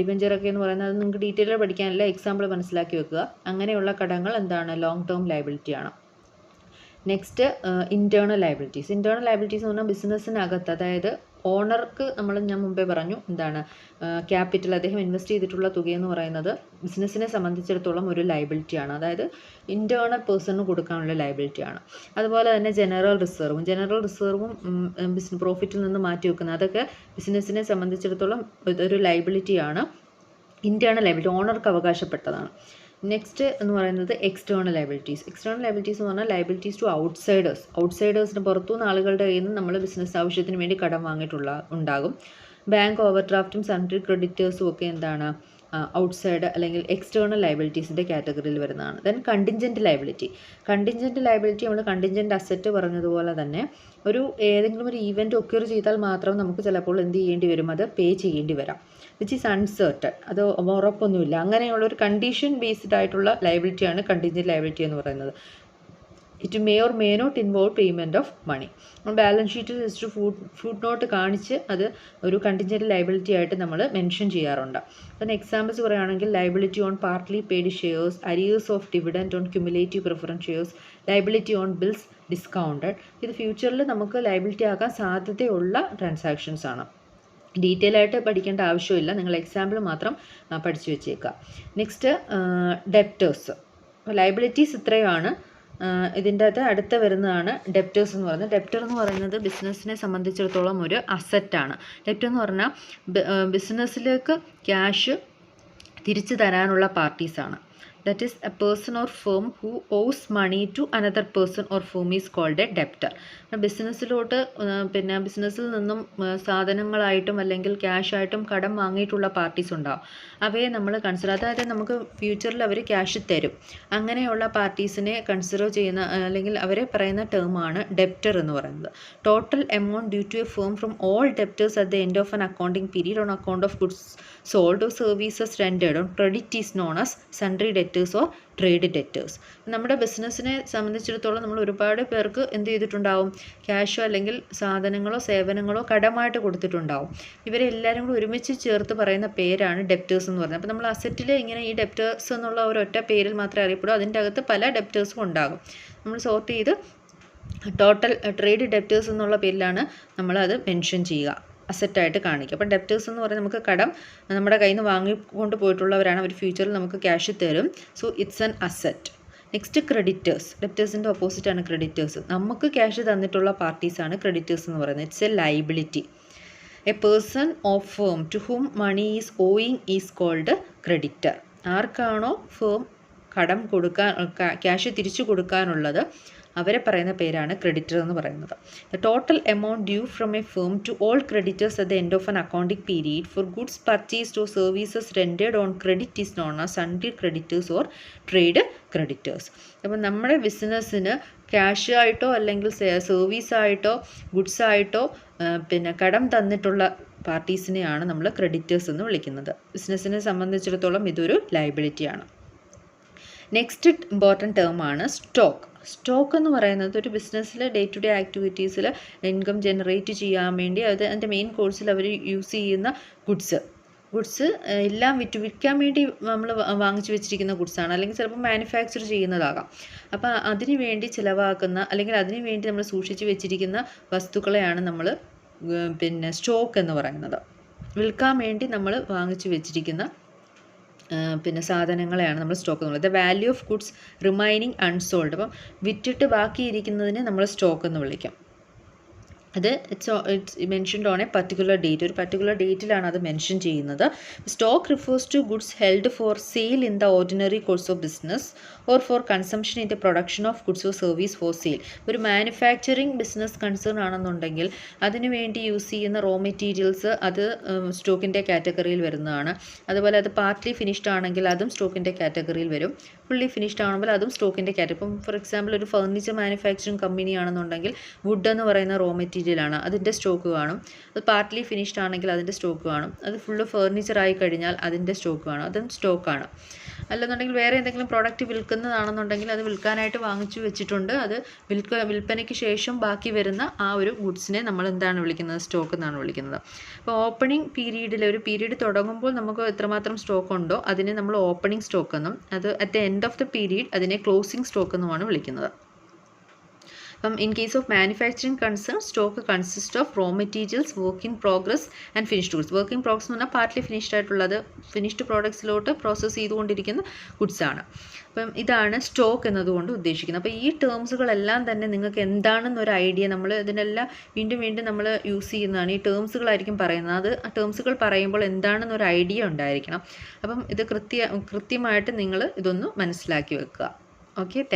ഡിബെഞ്ചറൊക്കെ എന്ന് പറയുന്നത് അത് നിങ്ങൾക്ക് ഡീറ്റെയിൽ പഠിക്കാനല്ല, എക്സാമ്പിൾ മനസ്സിലാക്കി വെക്കുക. അങ്ങനെയുള്ള കടങ്ങൾ എന്താണ്, ലോങ് ടേം ലയബിലിറ്റിയാണ്. Next internal liabilities. Internal liabilities എന്ന് പറഞ്ഞാൽ ബിസിനസ്സിനകത്ത്, അതായത് ഓണർക്ക് ഞാൻ മുമ്പേ പറഞ്ഞു എന്താണ്, ക്യാപിറ്റൽ, അദ്ദേഹം ഇൻവെസ്റ്റ് ചെയ്തിട്ടുള്ള തുകയെന്ന് പറയുന്നത് ബിസിനസ്സിനെ സംബന്ധിച്ചിടത്തോളം ഒരു ലയബിലിറ്റിയാണ്, അതായത് ഇൻറ്റേർണൽ പേഴ്സണിന് കൊടുക്കാനുള്ള ലയബിലിറ്റിയാണ്. അതുപോലെ തന്നെ ജനറൽ റിസർവും പ്രോഫിറ്റിൽ നിന്ന് മാറ്റി വെക്കുന്നത്, അതൊക്കെ ബിസിനസ്സിനെ സംബന്ധിച്ചിടത്തോളം ഒരു ലയബിലിറ്റിയാണ്. ഇൻറ്റേർണൽ ലയബിലിറ്റി ഓണർക്ക് അവകാശപ്പെട്ടതാണ്. നെക്സ്റ്റ് എന്ന് പറയുന്നത് എക്സ്റ്റേണൽ ലയബിലിറ്റീസ്. എക്സ്റ്റേണൽ ലയബിലിറ്റീസ് എന്ന് പറഞ്ഞാൽ ലയബിലിറ്റീസ് ടു ഔട്ട്സൈഡേഴ്സിന് പുറത്തുനിന്ന് ആളുകളുടെ കയ്യിൽ നിന്ന് നമ്മൾ ബിസിനസ് ആവശ്യത്തിന് വേണ്ടി കടം ഉണ്ടാകും. ബാങ്ക് ഓവർ ഡ്രാഫ്റ്റും സൺട്രി ക്രെഡിറ്റേഴ്സും ഒക്കെ എന്താണ്, ഔട്ട്സൈഡ് അല്ലെങ്കിൽ എക്സ്റ്റേണൽ ലയബിലിറ്റീസിൻ്റെ കാറ്റഗറിയിൽ വരുന്നതാണ്. Then contingent liability. നമ്മൾ കണ്ടിൻജൻറ്റ് അസറ്റ് പറഞ്ഞതുപോലെ തന്നെ ഏതെങ്കിലും ഒരു ഈവൻറ്റ് ഒക്യൂർ ചെയ്താൽ മാത്രം നമുക്ക് ചിലപ്പോൾ എന്ത് ചെയ്യേണ്ടി വരും, അത് പേ ചെയ്യേണ്ടി വരാം. വിച്ച് ഈസ് അൺസർട്ടൺ, അത് ഉറപ്പൊന്നുമില്ല. അങ്ങനെയുള്ള ഒരു കണ്ടീഷൻ ബേസ്ഡ് ആയിട്ടുള്ള ലയബിലിറ്റിയാണ് കണ്ടിൻജൻറ്റ് ലയബിലിറ്റി എന്ന് പറയുന്നത്. It may or may not involve payment of money. Balance ഷീറ്റിൽ ജസ്റ്റ് ഫുഡ് നോട്ട് കാണിച്ച് അത് ഒരു കണ്ടിൻജൻറ്റ് ലയബിലിറ്റി ആയിട്ട് നമ്മൾ മെൻഷൻ ചെയ്യാറുണ്ട്. അതിന് എക്സാമ്പിൾസ് പറയുകയാണെങ്കിൽ liability on partly paid shares, arrears of dividend on cumulative preference shares, liability on bills discounted. ഇത് ഫ്യൂച്ചറിൽ നമുക്ക് ലയബിലിറ്റി ആകാൻ സാധ്യതയുള്ള ട്രാൻസാക്ഷൻസ് ആണ്. ഡീറ്റെയിൽ ആയിട്ട് പഠിക്കേണ്ട ആവശ്യമില്ല, നിങ്ങൾ എക്സാമ്പിൾ മാത്രം പഠിച്ചു വെച്ചേക്കുക. Next debtors. ലയബിലിറ്റീസ് ഇത്രയാണ്. ഇതിൻ്റെ അകത്ത് അടുത്ത വരുന്നതാണ് ഡെപ്റ്റേഴ്സ് എന്ന് പറയുന്നത്. ഡെപ്റ്റർ എന്ന് പറയുന്നത് ബിസിനസ്സിനെ സംബന്ധിച്ചിടത്തോളം ഒരു അസറ്റാണ്. ഡെപ്റ്റർ എന്ന് പറഞ്ഞാൽ ബിസിനസ്സിലേക്ക് ക്യാഷ് തിരിച്ചു തരാനുള്ള പാർട്ടീസാണ്. That is, a person or firm who owes money to another person or firm is called a debtor. ബിസിനസ്സിലോട്ട് ബിസിനസ്സിൽ നിന്നും സാധനങ്ങളായിട്ടും അല്ലെങ്കിൽ ക്യാഷായിട്ടും കടം വാങ്ങിയിട്ടുള്ള പാർട്ടീസ് ഉണ്ടാവും. അവയെ നമ്മൾ കൺസിഡർ, അതായത് നമുക്ക് ഫ്യൂച്ചറിൽ അവർ ക്യാഷ് തരും, അങ്ങനെയുള്ള പാർട്ടീസിനെ കൺസിഡർ ചെയ്യുന്ന അല്ലെങ്കിൽ അവരെ പറയുന്ന ടേമാണ് ഡെപ്റ്റർ എന്ന് പറയുന്നത്. Total amount due to a firm from all debtors at the end of an accounting period on account of goods sold or services rendered on credit is known as sundry debtors or trade debtors. നമ്മുടെ ബിസിനസ്സിനെ സംബന്ധിച്ചിടത്തോളം നമ്മൾ ഒരുപാട് പേർക്ക് എന്ത് ചെയ്തിട്ടുണ്ടാവും, ക്യാഷോ അല്ലെങ്കിൽ സാധനങ്ങളോ സേവനങ്ങളോ കടമായിട്ട് കൊടുത്തിട്ടുണ്ടാവും. ഇവരെല്ലാവരും കൂടി ഒരുമിച്ച് ചേർത്ത് പറയുന്ന പേരാണ് ഡെപ്റ്റേഴ്സ് എന്ന് പറയുന്നത്. അപ്പോൾ നമ്മൾ അസറ്റിൽ ഇങ്ങനെ ഈ ഡെപ്റ്റേഴ്സ് എന്നുള്ള ഒരൊറ്റ പേരിൽ മാത്രമേ അറിയപ്പെടൂ, അതിൻ്റെ അകത്ത് പല ഡെപ്റ്റേഴ്സും ഉണ്ടാകും. നമ്മൾ സോർട്ട് ചെയ്ത് ടോട്ടൽ ട്രേഡ് ഡെപ്റ്റേഴ്സ് എന്നുള്ള പേരിലാണ് നമ്മളത് മെൻഷൻ ചെയ്യുക, അസറ്റായിട്ട് കാണിക്കുക. അപ്പം ഡെപ്റ്റേഴ്സ് എന്ന് പറയുന്നത് നമുക്ക് കടം നമ്മുടെ കയ്യിൽ നിന്ന് വാങ്ങിക്കൊണ്ട് പോയിട്ടുള്ളവരാണ്, അവർ ഫ്യൂച്ചറിൽ നമുക്ക് ക്യാഷ് തരും. So it's an asset. Next creditors. ഡെപ്റ്റേഴ്സിൻ്റെ ഓപ്പോസിറ്റാണ് ക്രെഡിറ്റേഴ്സ്. നമുക്ക് ക്യാഷ് തന്നിട്ടുള്ള പാർട്ടീസാണ് ക്രെഡിറ്റേഴ്സ് എന്ന് പറയുന്നത്. It's a liability. A person of firm to whom money is owing is called creditor. ആർക്കാണോ ഫേം കടം ക്യാഷ് തിരിച്ചു കൊടുക്കാനുള്ളത് അവരെ പറയുന്ന പേരാണ് ക്രെഡിറ്റർ എന്ന് പറയുന്നത്. The total amount due from a firm to all creditors at the end of an accounting period for goods purchased or services rendered on credit is known as sundry creditors or trade creditors. അപ്പം നമ്മുടെ ബിസിനസ്സിന് cash ആയിട്ടോ അല്ലെങ്കിൽ സർവീസായിട്ടോ ഗുഡ്സായിട്ടോ കടം തന്നിട്ടുള്ള പാർട്ടീസിനെയാണ് നമ്മൾ creditors എന്ന് വിളിക്കുന്നത്. ബിസിനസ്സിനെ സംബന്ധിച്ചിടത്തോളം ഇതൊരു ലയബിലിറ്റിയാണ്. നെക്സ്റ്റ് ഇമ്പോർട്ടൻറ്റ് ടേമാണ് സ്റ്റോക്ക്. സ്റ്റോക്ക് എന്ന് പറയുന്നത് ഒരു ബിസിനസ്സിൽ ഡേ ടു ഡേ ആക്ടിവിറ്റീസിൽ ഇൻകം ജനറേറ്റ് ചെയ്യാൻ വേണ്ടി അതിൻ്റെ മെയിൻ കോഴ്സിൽ അവർ യൂസ് ചെയ്യുന്ന ഗുഡ്സ് എല്ലാം വിൽക്കാൻ വേണ്ടി നമ്മൾ വാങ്ങിച്ചു വെച്ചിരിക്കുന്ന ഗുഡ്സാണ്, അല്ലെങ്കിൽ ചിലപ്പോൾ മാനുഫാക്ചർ ചെയ്യുന്നതാകാം. അപ്പോൾ അതിനു വേണ്ടി ചിലവാക്കുന്ന അല്ലെങ്കിൽ അതിനു വേണ്ടി നമ്മൾ സൂക്ഷിച്ച് വെച്ചിരിക്കുന്ന വസ്തുക്കളെയാണ് നമ്മൾ സ്റ്റോക്ക് എന്ന് പറയുന്നത്. വിൽക്കാൻ വേണ്ടി നമ്മൾ വാങ്ങിച്ചു വെച്ചിരിക്കുന്ന സാധനങ്ങളെയാണ് നമ്മൾ സ്റ്റോക്ക് എന്ന് പറയുന്നത്. The value of goods remaining unsold. അപ്പം വിറ്റിട്ട് ബാക്കിയിരിക്കുന്നതിനെ നമ്മൾ സ്റ്റോക്ക് എന്ന് വിളിക്കും. അത് it's mentioned on a particular date, ഒരു പർട്ടിക്കുലർ ഡേറ്റിലാണ് അത് മെൻഷൻ ചെയ്യുന്നത്. Stock refers to goods held for sale in the ordinary course of business or for consumption in the production of goods or service for sale. ഒരു manufacturing business concern ആണെന്നുണ്ടെങ്കിൽ അതിനു വേണ്ടി use ചെയ്യുന്ന raw materials അത് സ്റ്റോക്കിൻ്റെ കാറ്റഗറിയിൽ വരുന്നതാണ്. അതുപോലെ അത് പാർട്ട്ലി ഫിനിഷ്ഡ് ആണെങ്കിൽ അതും സ്റ്റോക്കിൻ്റെ കാറ്റഗറിയിൽ വരും. ഫുള്ളി ഫിനിഷ്ഡ് ആകുമ്പോൾ അതും സ്റ്റോക്കിൻ്റെ കാറ്റഗറി. ഇപ്പം ഫോർ എക്സാമ്പിൾ ഒരു ഫർണിച്ചർ മാനുഫാക്ചറിങ് കമ്പനി ആണെന്നുണ്ടെങ്കിൽ വുഡ് എന്ന് പറയുന്ന റോ മെറ്റീരിയലാണ്, അതിൻ്റെ സ്റ്റോക്ക് കാണും. അത് പാർട്ട്ലി ഫിനിഷ്ഡ് ആണെങ്കിൽ അതിൻ്റെ സ്റ്റോക്ക് കാണും. അത് ഫുള്ള് ഫർണിച്ചർ ആയി കഴിഞ്ഞാൽ അതിൻ്റെ സ്റ്റോക്ക് കാണും, അതും സ്റ്റോക്കാണ്. അല്ലെന്നുണ്ടെങ്കിൽ വേറെ എന്തെങ്കിലും പ്രോഡക്റ്റ് വിൽക്കുന്നതാണെന്നുണ്ടെങ്കിൽ അത് വിൽക്കാനായിട്ട് വാങ്ങിച്ചു വെച്ചിട്ടുണ്ട്, അത് വിൽപ്പനയ്ക്ക് ശേഷം ബാക്കി വരുന്ന ആ ഒരു ഗുഡ്സിനെ നമ്മൾ എന്താണ് വിളിക്കുന്നത്, സ്റ്റോക്ക് എന്നാണ് വിളിക്കുന്നത്. അപ്പോൾ ഓപ്പണിംഗ് പീരീഡിൽ ഒരു പീരീഡ് തുടങ്ങുമ്പോൾ നമുക്ക് എത്രമാത്രം സ്റ്റോക്ക് ഉണ്ടോ അതിനെ നമ്മൾ ഓപ്പണിംഗ് സ്റ്റോക്ക് എന്നും, അത് at the end of the period അതിനെ ക്ലോസിംഗ് സ്റ്റോക്ക് എന്നുമാണ് വിളിക്കുന്നത്. അപ്പം in case of manufacturing concern stock consist of raw materials, work in progress and finished goods. Work in progress എന്ന് പറഞ്ഞാൽ പാർട്ട്ലി ഫിനിഷ്ഡ് ആയിട്ടുള്ളത് finished പ്രോഡക്ട്സിലോട്ട് പ്രോസസ്സ് ചെയ്തുകൊണ്ടിരിക്കുന്ന goods ആണ്. അപ്പം ഇതാണ് സ്റ്റോക്ക് എന്നതുകൊണ്ട് ഉദ്ദേശിക്കുന്നത്. അപ്പോൾ ഈ ടേംസുകളെല്ലാം തന്നെ നിങ്ങൾക്ക് എന്താണെന്നൊരു ഐഡിയ, നമ്മൾ ഇതിനെല്ലാം വീണ്ടും വീണ്ടും നമ്മൾ യൂസ് ചെയ്യുന്നതാണ്. ഈ ടേംസുകളായിരിക്കും പറയുന്നത്. അത് ആ ടേംസുകൾ പറയുമ്പോൾ എന്താണെന്നൊരു ഐഡിയ ഉണ്ടായിരിക്കണം. അപ്പം ഇത് കൃത്യമായിട്ട് നിങ്ങൾ ഇതൊന്ന് മനസ്സിലാക്കി വെക്കുക. ഓക്കെ.